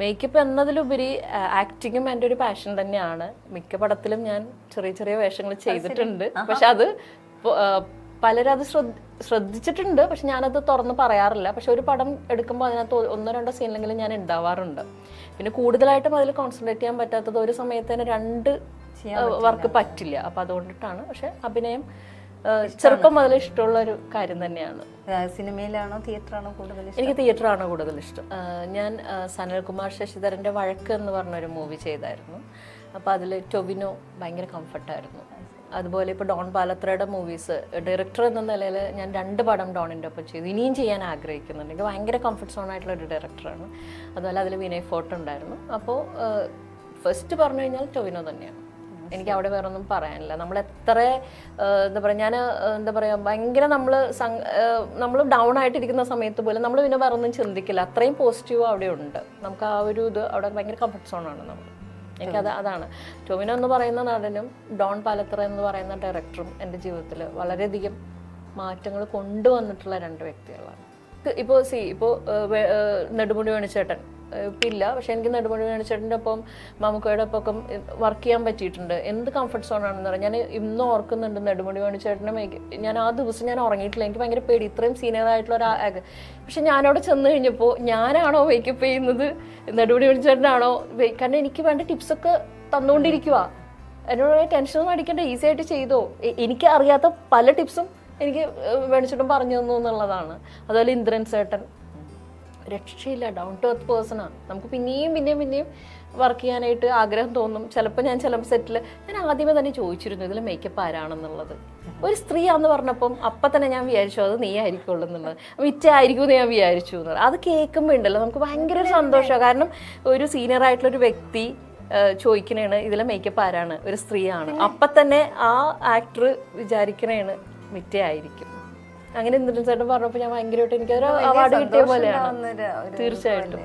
Makeup എന്നതിലുപരി ആക്ടിങ്ങും എൻ്റെ ഒരു പാഷൻ തന്നെയാണ്. മിക്ക പടത്തിലും ഞാൻ ചെറിയ ചെറിയ വേഷങ്ങൾ ചെയ്തിട്ടുണ്ട്. പക്ഷെ അത് പലരും അത് ശ്രദ്ധിച്ചിട്ടുണ്ട്, പക്ഷെ ഞാനത് തുറന്ന് പറയാറില്ല. പക്ഷെ ഒരു പടം എടുക്കുമ്പോൾ അതിനകത്ത് 1-2 സീനിലെങ്കിലും ഞാൻ ഉണ്ടാവാറുണ്ട്. പിന്നെ കൂടുതലായിട്ടും അതിൽ കോൺസെൻട്രേറ്റ് ചെയ്യാൻ പറ്റാത്തത് ഒരു സമയത്തിന് 2 വർക്ക് പറ്റില്ല. അപ്പം അതുകൊണ്ടിട്ടാണ്. പക്ഷെ അഭിനയം ചെറുപ്പം മുതൽ ഇഷ്ടമുള്ള ഒരു കാര്യം തന്നെയാണ്. സിനിമയിലാണോ തിയേറ്ററാണോ കൂടുതൽ? എനിക്ക് തിയേറ്ററാണ് കൂടുതൽ ഇഷ്ടം. ഞാൻ സനൽകുമാർ ശശിധരൻ്റെ വഴക്ക് എന്ന് പറഞ്ഞൊരു മൂവി ചെയ്തായിരുന്നു. അപ്പോൾ അതിൽ ടൊവിനോ ഭയങ്കര കംഫർട്ടായിരുന്നു. അതുപോലെ ഇപ്പോൾ ഡോൺ പാലത്രയുടെ മൂവീസ് ഡയറക്ടർ എന്ന നിലയിൽ ഞാൻ 2 പടം ഡോണിൻ്റെ ഒപ്പം ചെയ്തു. ഇനിയും ചെയ്യാൻ ആഗ്രഹിക്കുന്നുണ്ട്. എനിക്ക് ഭയങ്കര കംഫർട്ട് സോൺ ആയിട്ടുള്ള ഒരു ഡയറക്ടറാണ്. അതുപോലെ അതിൽ വിനയ് ഫോർട്ട് ഉണ്ടായിരുന്നു. അപ്പോൾ ഫസ്റ്റ് പറഞ്ഞു കഴിഞ്ഞാൽ ടൊവിനോ തന്നെയാണ്. എനിക്ക് അവിടെ വേറെ ഒന്നും പറയാനില്ല. നമ്മൾ എത്ര എന്താ പറയുക, ഞാൻ എന്താ പറയുക ഭയങ്കര നമ്മൾ ഡൗൺ ആയിട്ടിരിക്കുന്ന സമയത്ത് പോലും നമ്മൾ പിന്നെ വേറെ ഒന്നും ചിന്തിക്കില്ല. അത്രയും പോസിറ്റീവ് അവിടെ ഉണ്ട്. നമുക്ക് ആ ഒരു ഇത് അവിടെ ഭയങ്കര കംഫർട്ട് സോണാണ് നമ്മൾ. അതാണ് ടൊവിനോ എന്ന് പറയുന്ന നടനും ഡോൺ പാലത്ര എന്ന് പറയുന്ന ഡയറക്ടറും എൻ്റെ ജീവിതത്തിൽ വളരെയധികം മാറ്റങ്ങൾ കൊണ്ടുവന്നിട്ടുള്ള 2 വ്യക്തികളാണ്. ഇപ്പോൾ നെടുമുടി വേണുചേട്ടൻ ഇപ്പം ഇല്ല, പക്ഷെ എനിക്ക് നെടുമുടി വേണുചേട്ടൻ്റെ ഒപ്പം മമ്മൂക്കയുടെ ഒപ്പം വർക്ക് ചെയ്യാൻ പറ്റിയിട്ടുണ്ട്. എന്ത് കംഫർട്ട് സോൺ ആണെന്ന് പറയാം. ഞാൻ ഇന്നും ഓർക്കുന്നുണ്ട് നെടുമുടി വേണുചേട്ടൻ്റെ ഞാൻ ആ ദിവസം ഞാൻ ഉറങ്ങിയിട്ടില്ല. എനിക്ക് ഭയങ്കര പേടി, ഇത്രയും സീനിയർ ആയിട്ടുള്ള പക്ഷെ ഞാനവിടെ ചെന്ന് കഴിഞ്ഞപ്പോൾ ഞാനാണോ മേക്കപ്പ് ചെയ്യുന്നത്, നെടുമുടി വേണുചേട്ടനാണോ? കാരണം എനിക്ക് വേണ്ട ടിപ്സൊക്കെ തന്നുകൊണ്ടിരിക്കുക. എന്നോട് ടെൻഷനൊന്നും അടിക്കേണ്ട, ഈസി ആയിട്ട് ചെയ്തോ. എനിക്ക് അറിയാത്ത പല ടിപ്സും എനിക്ക് വേണിച്ചിട്ടും പറഞ്ഞു തന്നു എന്നുള്ളതാണ്. അതുപോലെ ഇന്ദ്രൻ ചേട്ടൻ രക്ഷയില്ല, ഡൗൺ ടു എർത്ത് പേഴ്സണാണ്. നമുക്ക് പിന്നെയും വർക്ക് ചെയ്യാനായിട്ട് ആഗ്രഹം തോന്നും. ചിലപ്പോൾ ഞാൻ ചില സെറ്റിൽ ഞാൻ ആദ്യമേ തന്നെ ചോദിച്ചിരുന്നു ഇതിൽ മേക്കപ്പ് ആരാണെന്നുള്ളത്. ഒരു സ്ത്രീയാണെന്ന് പറഞ്ഞപ്പം അപ്പം തന്നെ ഞാൻ വിചാരിച്ചു അത് നീ ആയിരിക്കുള്ളൂ എന്നുള്ളത്. മിറ്റായിരിക്കും എന്ന് ഞാൻ വിചാരിച്ചു എന്നുള്ളത്. അത് കേൾക്കുമ്പോൾ ഉണ്ടല്ലോ നമുക്ക് ഭയങ്കര ഒരു സന്തോഷമാണ്. കാരണം ഒരു സീനിയർ ആയിട്ടുള്ളൊരു വ്യക്തി ചോദിക്കണേണ് ഇതിലെ മേക്കപ്പ് ആരാണ്, ഒരു സ്ത്രീയാണ്. അപ്പം തന്നെ ആ ആക്ടർ വിചാരിക്കണേണ് മിറ്റയായിരിക്കും. അങ്ങനെ ഇന്ദ്രൻ ചേട്ടൻ പറഞ്ഞപ്പോൾ ഞാൻ ഭയങ്കരമായിട്ട് എനിക്കൊരു അവാർഡ് കിട്ടിയ പോലെയാണ്. തീർച്ചയായിട്ടും.